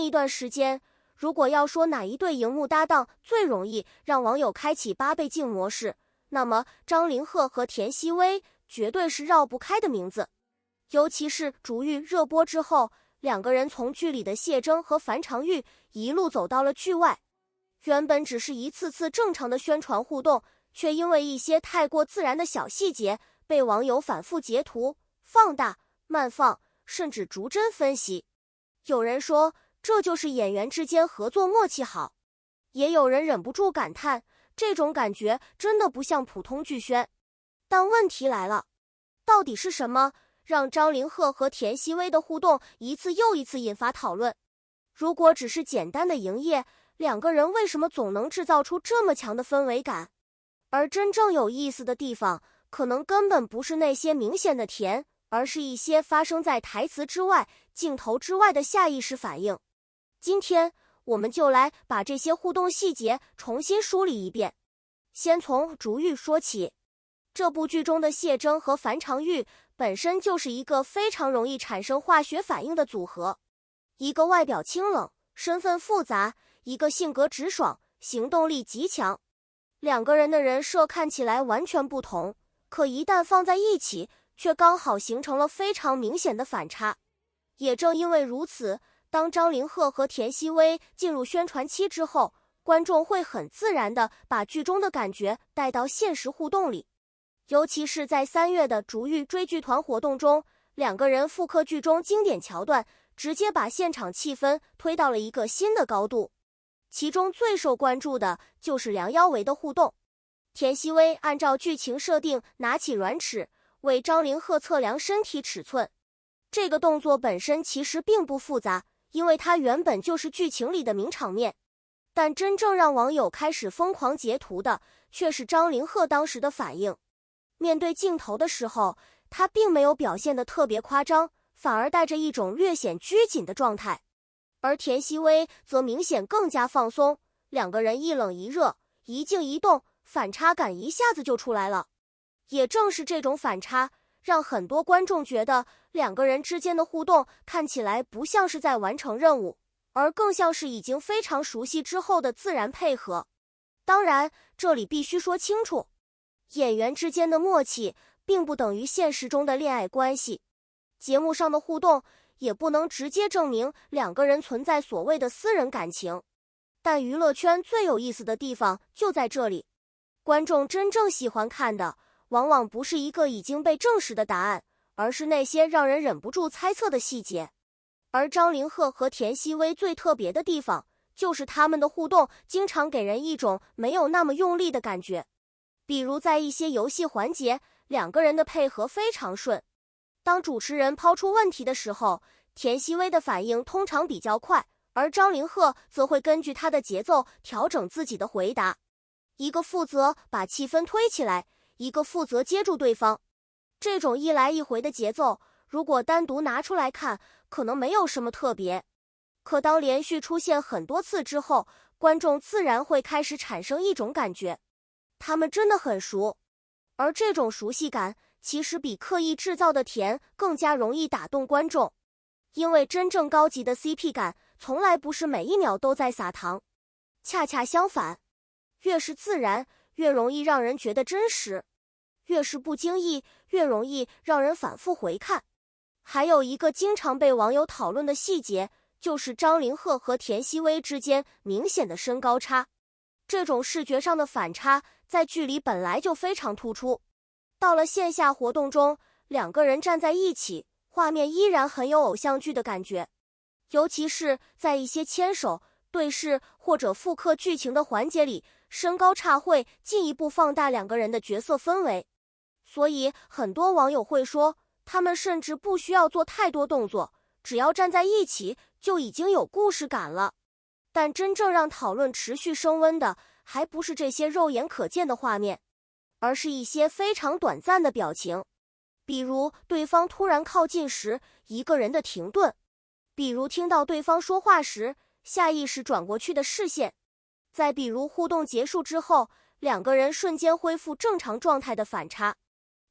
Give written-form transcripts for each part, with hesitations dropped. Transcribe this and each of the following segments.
近一段時間，如果要說哪一對熒幕搭檔最容易讓网友開啟8倍鏡模式，那麼張凌赫和田曦薇絕對是繞不開的名字。尤其是逐玉熱播之後，兩個人從劇裡的謝峥和樊長玉一路走到了劇外。原本只是一次次正常的宣傳互動，卻因為一些太過自然的小細節，被網友反覆截圖、放大、慢放，甚至逐帧分析。有人說這就是演員之間合作默契好，也有人忍不住感嘆，這種感覺真的不像普通劇宣。但問題來了，到底是什麼讓張凌赫和田曦薇的互動一次又一次引發討論？如果只是簡單的營業，兩個人為什麼總能制造出這麼強的氛圍感？而真正有意思的地方，可能根本不是那些明顯的甜，而是一些發生在台詞之外、鏡頭之外的下意識反應。今天我們就來把這些互動細節重新梳理一遍。先從逐玉說起，這部劇中的謝峥和樊長玉本身就是一個非常容易產生化學反應的組合，一個外表清冷、身份複雜，一個性格直爽、行動力極強。兩個人的人設看起來完全不同，可一旦放在一起，卻剛好形成了非常明顯的反差。也正因為如此，當張凌赫和田曦薇進入宣傳期之後，觀眾會很自然地把劇中的感覺帶到現實互動裡。尤其是在3月的逐玉追劇團活動中，两個人復刻劇中經典橋段，直接把現場氣氛推到了一個新的高度。其中最受關注的就是量腰圍的互動。田曦薇按照劇情設定拿起軟尺為張凌赫測量身體尺寸，這個動作本身其實並不複雜，因為它原本就是劇情裡的名場面。但真正讓網友開始瘋狂截圖的，卻是張凌赫當時的反應。面對鏡頭的時候，他並沒有表現得特別誇張，反而帶着一種略顯拘謹的狀態。而田曦薇則明顯更加放鬆，兩個人一冷一熱，一靜一動，反差感一下子就出來了。也正是這種反差，讓很多觀眾覺得兩個人之間的互動看起來不像是在完成任務，而更像是已經非常熟悉之後的自然配合。當然，這裡必須說清楚，演員之間的默契並不等於現實中的戀愛關係，節目上的互動也不能直接證明兩個人存在所謂的私人感情。但娛樂圈最有意思的地方就在這裡，觀眾真正喜歡看的往往不是一個已經被證實的答案，而是那些讓人忍不住猜測的細節。而張凌赫和田曦薇最特別的地方，就是他們的互動經常給人一種沒有那麼用力的感覺。比如在一些遊戲環節，兩個人的配合非常順。當主持人拋出問題的時候，田曦薇的反應通常比較快，而張凌赫則會根據他的節奏調整自己的回答。一個負責把氣氛推起來，一個負責接住對方。這種一來一回的節奏，如果單獨拿出來看，可能沒有什麼特別。可當連續出現很多次之後，觀眾自然會開始產生一種感覺，他們真的很熟。而這種熟悉感，其實比刻意制造的甜更加容易打動觀眾。因為真正高級的 CP 感，從來不是每一秒都在撒糖。恰恰相反，越是自然，越容易讓人覺得真實；越是不經意，越容易讓人反覆回看。還有一個經常被網友討論的細節，就是張凌赫和田曦薇之間明顯的身高差。這種視覺上的反差，在劇裡本來就非常突出。到了線下活動中，兩個人站在一起，畫面依然很有偶像劇的感覺。尤其是在一些牽手、對視或者複刻劇情的環節裡，身高差會進一步放大兩個人的角色氛圍。所以很多網友會說，他們甚至不需要做太多動作，只要站在一起就已經有故事感了。但真正讓討論持續升溫的，還不是這些肉眼可見的畫面，而是一些非常短暫的表情。比如對方突然靠近時，一個人的停頓；比如聽到對方說話時，下意識轉過去的視線；再比如互動結束之後，兩個人瞬間恢復正常狀態的反差。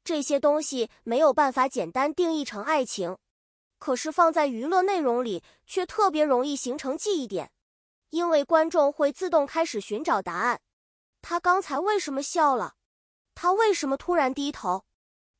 這些東西沒有辦法簡單定義成愛情，可是放在娛樂內容裡卻特別容易形成記憶點，因為觀眾會自動開始尋找答案。他剛才為什麼笑了？他為什麼突然低頭？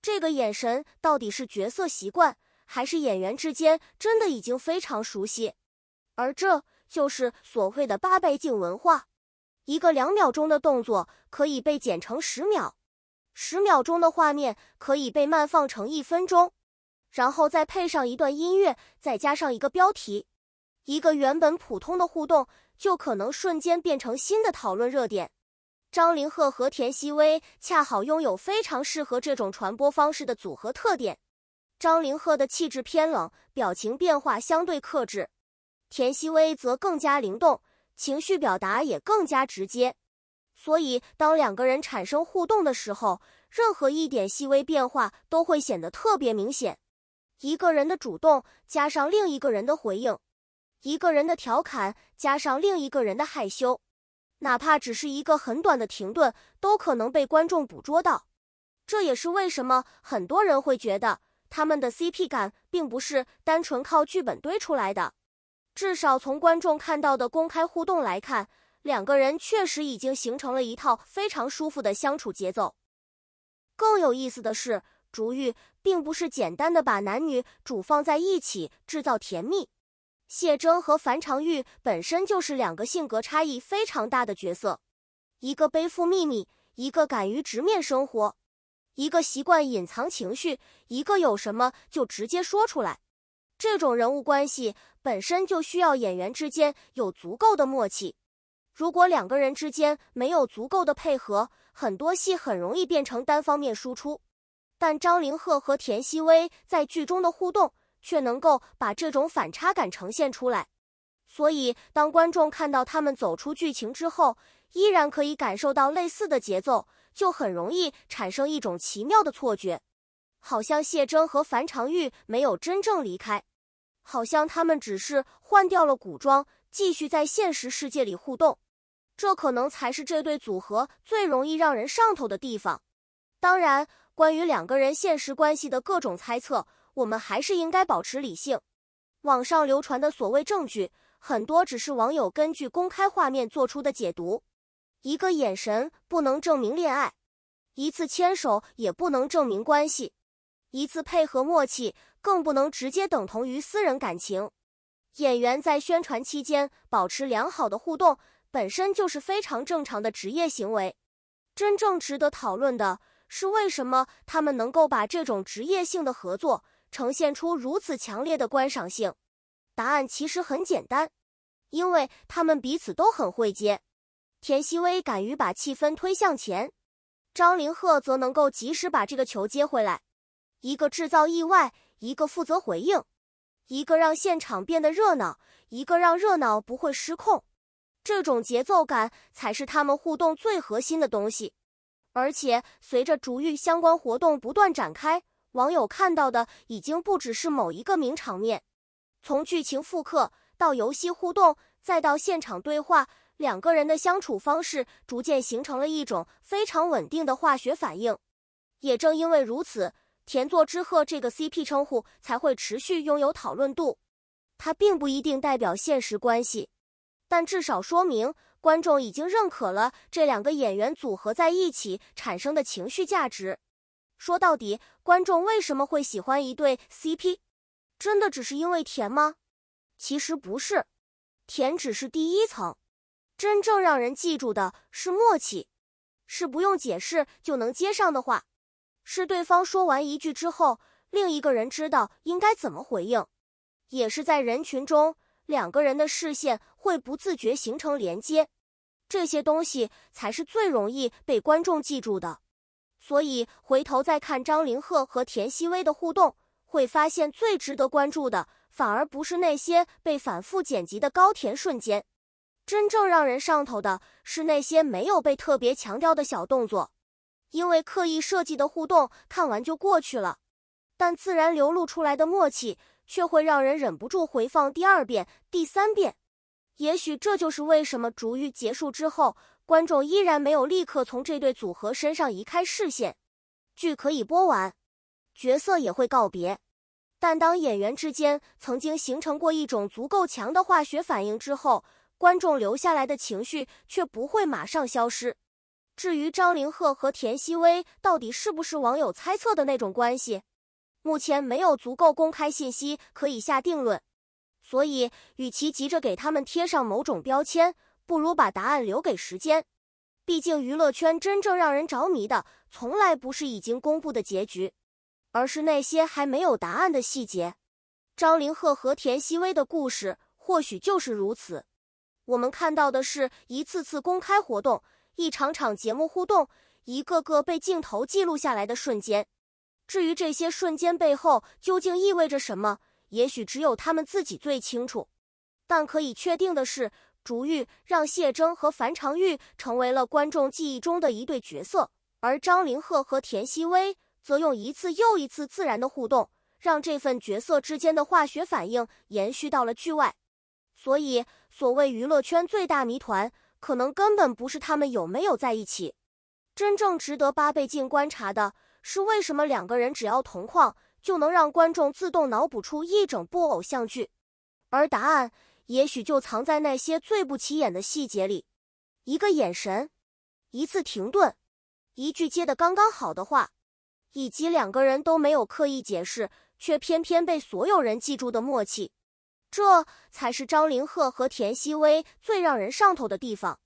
這個眼神到底是角色習慣，還是演員之間真的已經非常熟悉？而這就是所謂的8倍鏡文化。一個2秒鐘的動作可以被剪成10秒，10秒鐘的畫面可以被慢放成1分鐘，然後再配上一段音樂，再加上一個標題，一個原本普通的互動就可能瞬間變成新的討論熱點。張凌赫和田曦薇恰好擁有非常適合這種傳播方式的組合特點。張凌赫的氣質偏冷，表情變化相對克制；田曦薇則更加靈動，情緒表達也更加直接。所以當2個人產生互動的時候，任何一點細微變化都會顯得特別明顯。一個人的主動加上另一個人的回應，一個人的調侃加上另一個人的害羞，哪怕只是一個很短的停頓，都可能被觀眾捕捉到。這也是為什麼很多人會覺得他們的 CP 感並不是單純靠劇本堆出來的。至少從觀眾看到的公開互動來看，2個人確實已經形成了一套非常舒服的相處節奏。更有意思的是，竹玉並不是簡單的把男女主放在一起制造甜蜜。謝峥和樊長玉本身就是2個性格差異非常大的角色，一個背負秘密，一個敢於直面生活，一個習慣隱藏情緒，一個有什麼就直接說出來。這種人物關係本身就需要演員之間有足夠的默契。如果2個人之間沒有足夠的配合，很多戲很容易變成單方面輸出。但張凌赫和田曦薇在劇中的互動卻能夠把這種反差感呈現出來。所以當觀眾看到他們走出劇情之後，依然可以感受到類似的節奏，就很容易產生一種奇妙的錯覺，好像謝峥和樊長玉沒有真正離開，好像他們只是換掉了古裝，繼續在現實世界裡互動。這可能才是這對組合最容易讓人上頭的地方。當然，關於2個人現實關係的各種猜測，我們還是應該保持理性。網上流傳的所謂證據，很多只是網友根據公開畫面做出的解讀。一個眼神不能證明戀愛，一次牽手也不能證明關係，一次配合默契更不能直接等同於私人感情。演員在宣傳期間保持良好的互動，本身就是非常正常的職業行為。真正值得討論的是，為什麼他們能夠把這種職業性的合作呈現出如此強烈的觀賞性？答案其實很簡單，因為他們彼此都很會接。田曦薇敢於把氣氛推向前，張凌赫則能夠及時把這個球接回來，一個製造意外，一個負責回應，一個讓現場變得熱鬧，一個讓熱鬧不會失控。這種節奏感才是他們互動最核心的東西。而且隨着竹玉相關活動不斷展開，網友看到的已經不只是某一個名場面，從劇情複刻到遊戲互動，再到現場對話，2個人的相處方式逐漸形成了一種非常穩定的化學反應。也正因為如此，田作之鶴這個 CP 稱呼才會持續擁有討論度。它並不一定代表現實關係，但至少說明觀眾已經認可了這2個演員組合在一起產生的情緒價值。說到底，觀眾為什麼會喜歡一對 CP？ 真的只是因為甜嗎？其實不是，甜只是第一層，真正讓人記住的是默契，是不用解釋就能接上的話，是對方說完一句之後，另一個人知道應該怎麼回應，也是在人群中2個人的視線會不自覺形成連接，這些東西才是最容易被觀眾記住的。所以回頭再看張凌赫和田曦薇的互動，會發現最值得關注的反而不是那些被反覆剪輯的高甜瞬間，真正讓人上頭的是那些沒有被特別強調的小動作。因為刻意設計的互動看完就過去了，但自然流露出來的默契卻會讓人忍不住回放第2遍、第3遍。也許這就是為什麼竹玉結束之後，觀眾依然沒有立刻從這對組合身上移開視線。劇可以播完，角色也會告別，但當演員之間曾經形成過一種足夠強的化學反應之後，觀眾留下來的情緒卻不會馬上消失。至於張凌赫和田曦薇到底是不是網友猜測的那種關係，目前沒有足夠公開信息可以下定論。所以，與其急着給他們貼上某種標籤，不如把答案留給時間。畢竟娛樂圈真正讓人着迷的，從來不是已經公布的結局，而是那些還沒有答案的細節。張凌赫和田曦薇的故事或許就是如此。我們看到的是一次次公開活動，一場場節目互動，一個個被鏡頭記錄下來的瞬間。至於這些瞬間背後究竟意味着什麼，也許只有他們自己最清楚。但可以確定的是，竹玉讓謝峥和樊長玉成為了觀眾記憶中的一對角色，而張凌赫和田曦薇則用一次又一次自然的互動，讓這份角色之間的化學反應延續到了劇外。所以，所謂娛樂圈最大謎團，可能根本不是他們有沒有在一起。真正值得八倍鏡觀察的是，為什麼兩個人只要同框，就能讓觀眾自動腦補出一整部偶像劇？而答案也許就藏在那些最不起眼的細節裡。一個眼神，一次停頓，一句接得剛剛好的話，以及兩個人都沒有刻意解釋，卻偏偏被所有人記住的默契。這才是張凌赫和田曦薇最讓人上頭的地方。